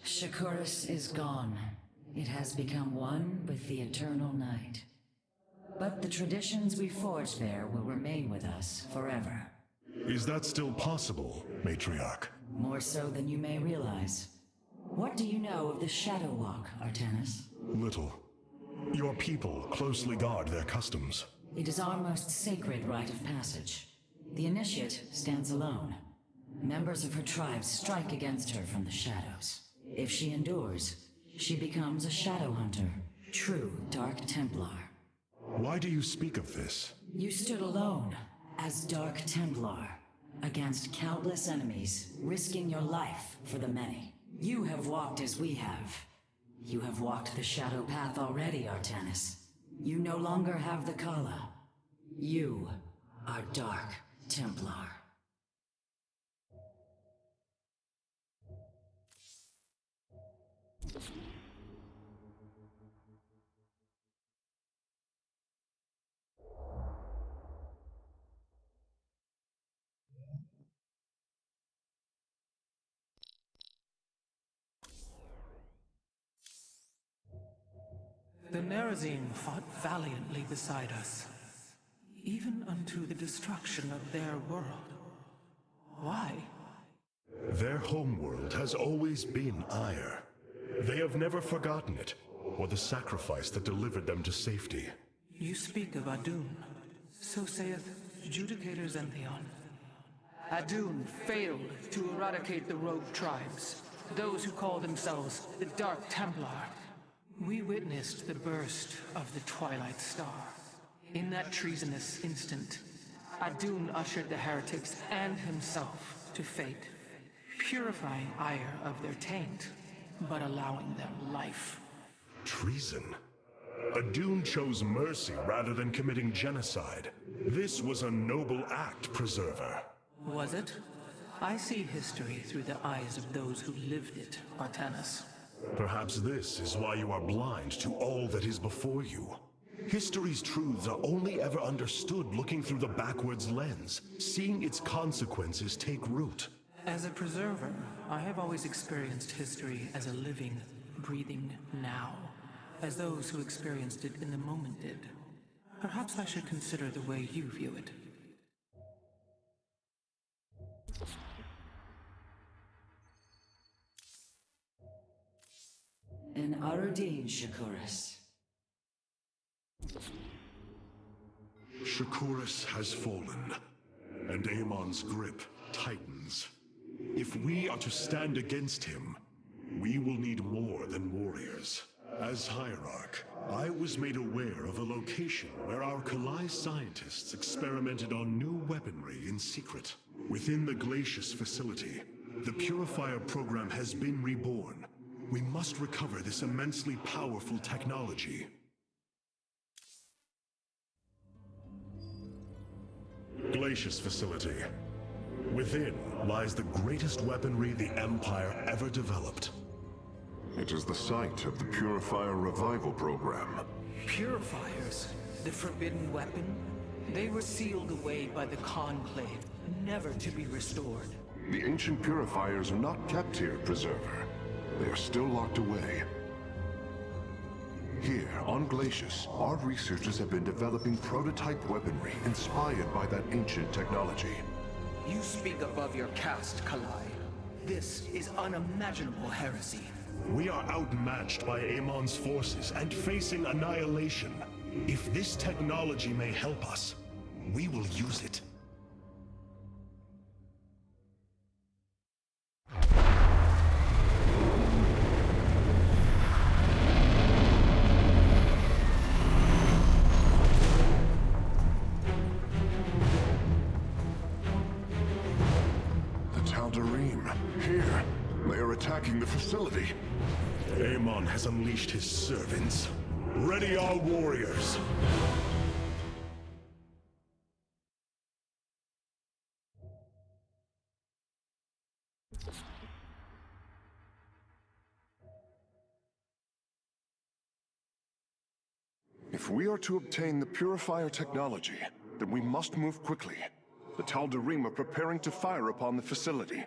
Shakuras is gone. It has become one with the eternal night. But the traditions we forged there will remain with us forever. Is that still possible, Matriarch? More so than you may realize. What do you know of the Shadow Walk, Artanis? Little. Your people closely guard their customs. It is our most sacred rite of passage. The Initiate stands alone. Members of her tribe strike against her from the shadows. If she endures, she becomes a Shadow Hunter, true Dark Templar. Why do you speak of this? You stood alone, as Dark Templar, against countless enemies, risking your life for the many. You have walked as we have. You have walked the Shadow Path already, Artanis. You no longer have the Kala. You are Dark Templar. The Nerazim fought valiantly beside us, even unto the destruction of their world. Why? Their homeworld has always been Ire. They have never forgotten it, or the sacrifice that delivered them to safety. You speak of Adun. So saith Judicator Zentheon. Adun failed to eradicate the rogue tribes, those who call themselves the Dark Templar. We witnessed the burst of the Twilight Star. In that treasonous instant, Adun ushered the heretics and himself to fate, purifying Ire of their taint, but allowing them life. Treason? Adun chose mercy rather than committing genocide. This was a noble act, Preserver. Was it? I see history through the eyes of those who lived it, Artanis. Perhaps this is why you are blind to all that is before you. History's truths are only ever understood looking through the backwards lens, seeing its consequences take root. As a preserver, I have always experienced history as a living, breathing now, as those who experienced it in the moment did. Perhaps I should consider the way you view it. An Arudin, Shakuras. Shakuras has fallen, and Amon's grip tightens. If we are to stand against him, we will need more than warriors. As Hierarch, I was made aware of a location where our Kalai scientists experimented on new weaponry in secret. Within the Glacius facility, the Purifier program has been reborn. We must recover this immensely powerful technology. Glacius facility. Within lies the greatest weaponry the Empire ever developed. It is the site of the Purifier Revival Program. Purifiers? The forbidden weapon? They were sealed away by the Conclave, never to be restored. The ancient Purifiers are not kept here, Preserver. They are still locked away. Here, on Glacius, our researchers have been developing prototype weaponry inspired by that ancient technology. You speak above your caste, Kalai. This is unimaginable heresy. We are outmatched by Amon's forces and facing annihilation. If this technology may help us, we will use it. Here, they are attacking the facility. Amon has unleashed his servants. Ready our warriors! If we are to obtain the Purifier technology, then we must move quickly. The Tal'Darim are preparing to fire upon the facility.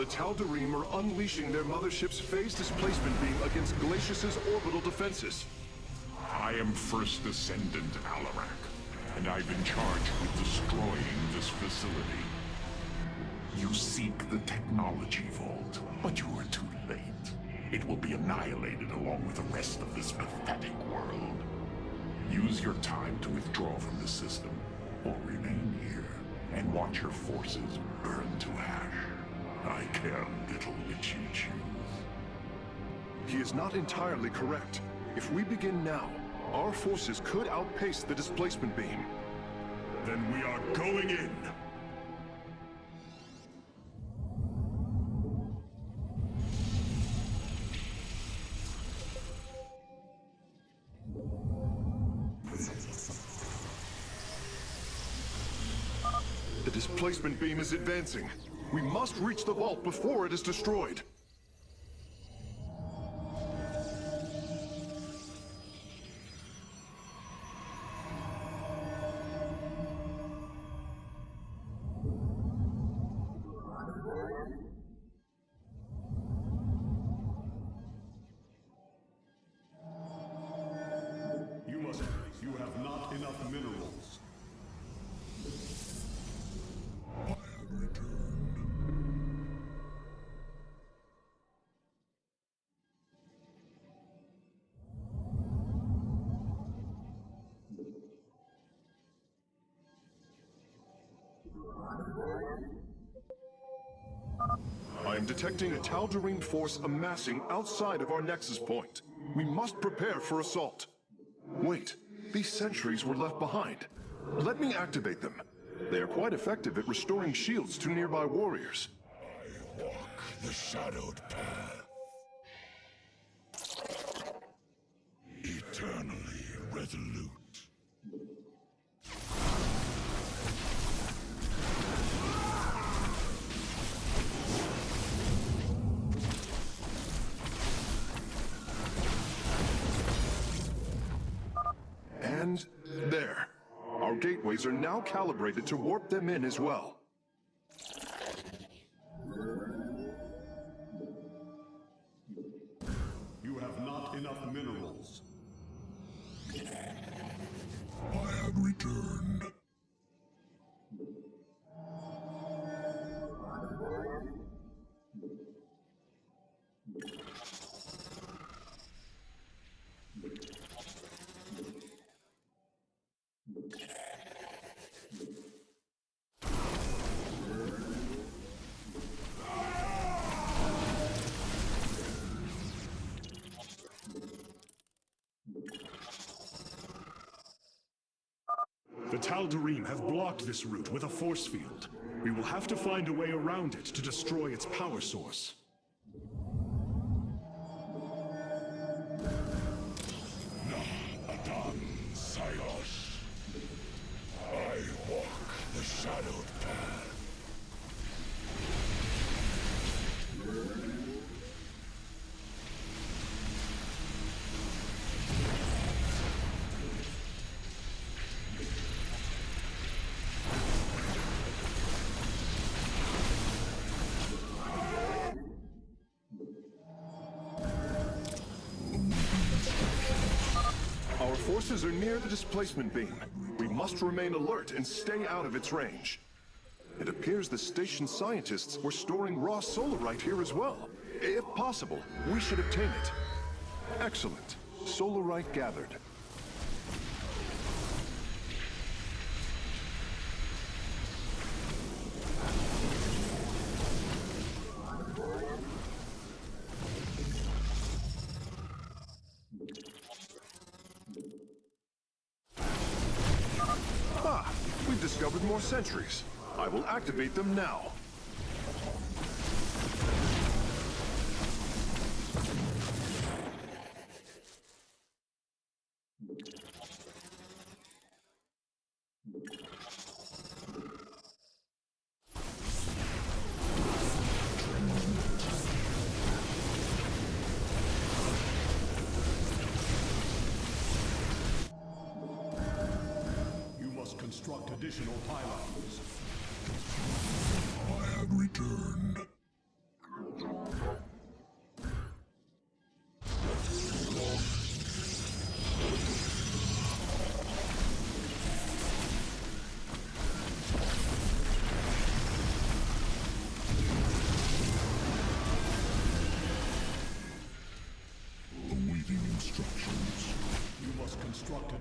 Tal'Darim are unleashing their mothership's phase displacement beam against Glacius's orbital defenses. I am First Descendant Alarak, and I've been charged with destroying this facility. You seek the technology vault, but you are too late. It will be annihilated along with the rest of this pathetic world. Use your time to withdraw from the system, or remain here and watch your forces burn to ash. I care little which you choose. He is not entirely correct. If we begin now, our forces could outpace the displacement beam. Then we are going in! The displacement beam is advancing. We must reach the vault before it is destroyed. You have not enough minerals. I have returned. I am detecting a Tal'Darim force amassing outside of our nexus point. We must prepare for assault. Wait, these sentries were left behind. Let me activate them. They are quite effective at restoring shields to nearby warriors. I walk the shadowed path. Eternally resolute. And there. Our gateways are now calibrated to warp them in as well. You have not enough minerals. I have returned. The Tal'Darim have blocked this route with a force field. We will have to find a way around it to destroy its power source. Adam Sayos. I walk the shadowed path. Our forces are near the displacement beam. We must remain alert and stay out of its range. It appears the station scientists were storing raw solarite here as well. If possible, we should obtain it. Excellent. Solarite gathered. Ah, we've discovered more sentries. I will activate them now. You must construct additional pylons. I have returned.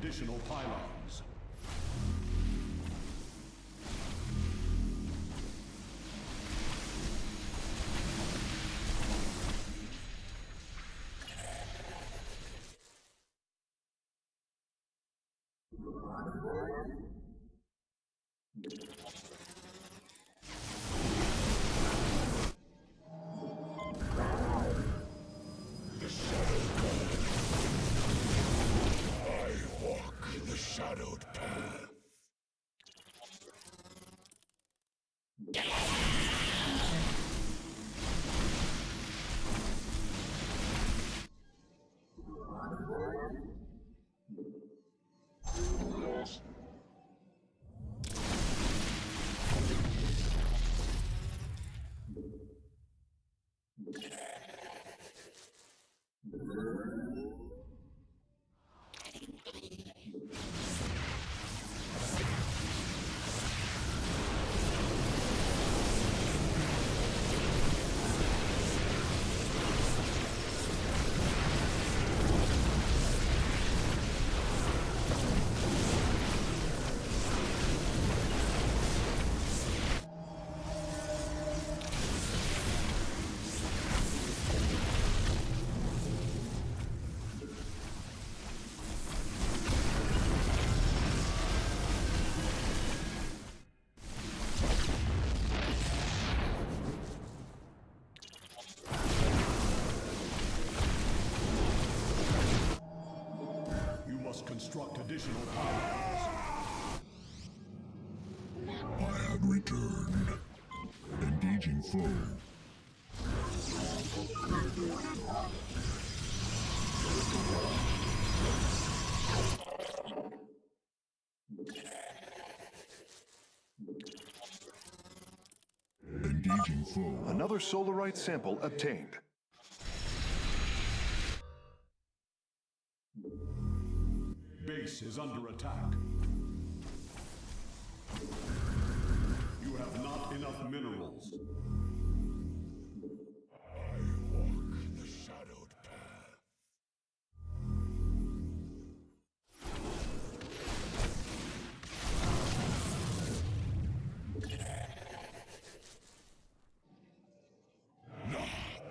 additional pylons. Shadowed path. Construct additional pylons. I have returned. Engaging foe. Engaging foe. Another solarite sample obtained. Base is under attack. You have not enough minerals. I walk the shadowed path.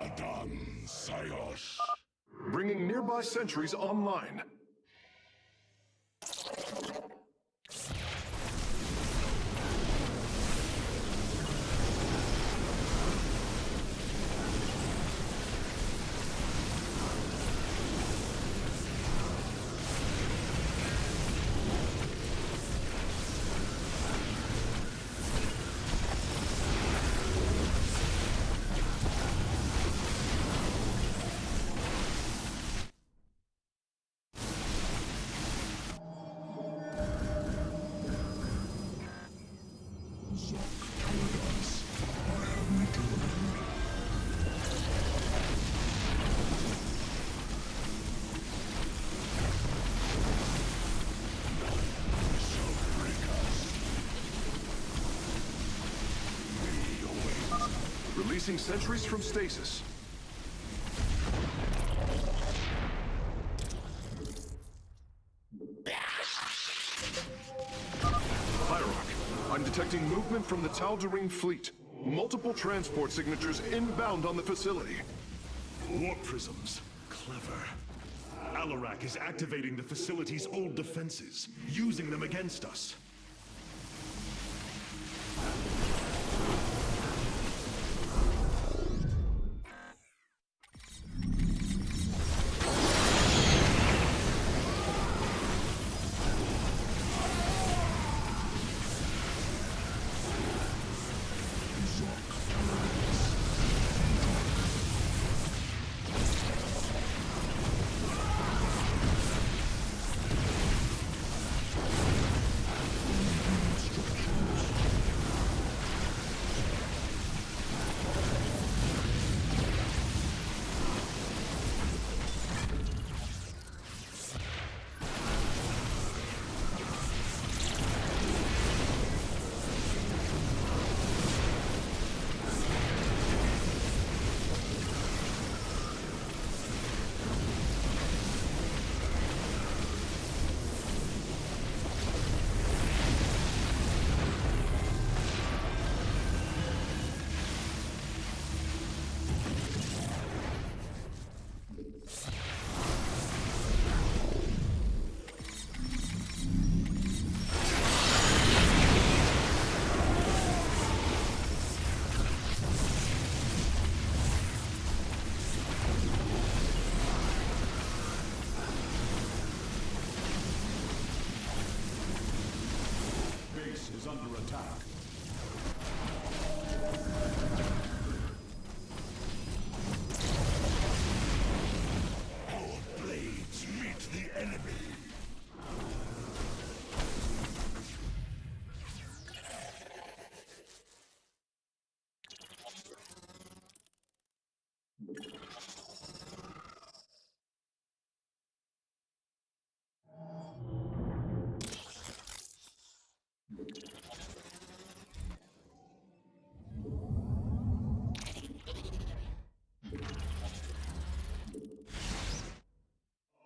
Adan Sayos. Bringing nearby sentries online. Releasing sentries from stasis. Hierarch, I'm detecting movement from the Tal'Darim fleet. Multiple transport signatures inbound on the facility. Warp prisms. Clever. Alarak is activating the facility's old defenses, using them against us. attack. Our blades meet the enemy.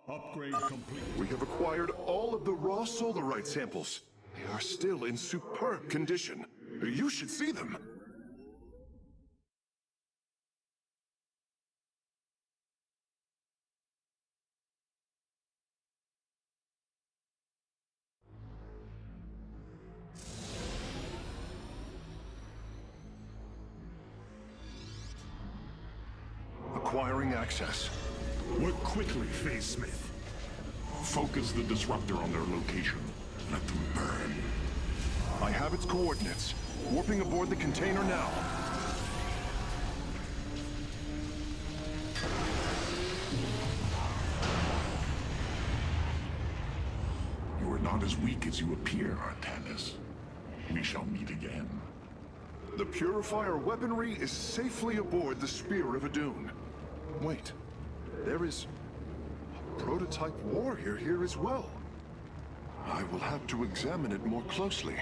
Upgrade complete. We have acquired all of the raw solarite samples. They are still in superb condition. You should see them. Acquiring access. Work quickly, Phase Smith. Focus the disruptor on their location. Let them burn. I have its coordinates. Warping aboard the container now. You are not as weak as you appear, Artanis. We shall meet again. The Purifier weaponry is safely aboard the Spear of Adun. Wait, there is a prototype warrior here as well. I will have to examine it more closely.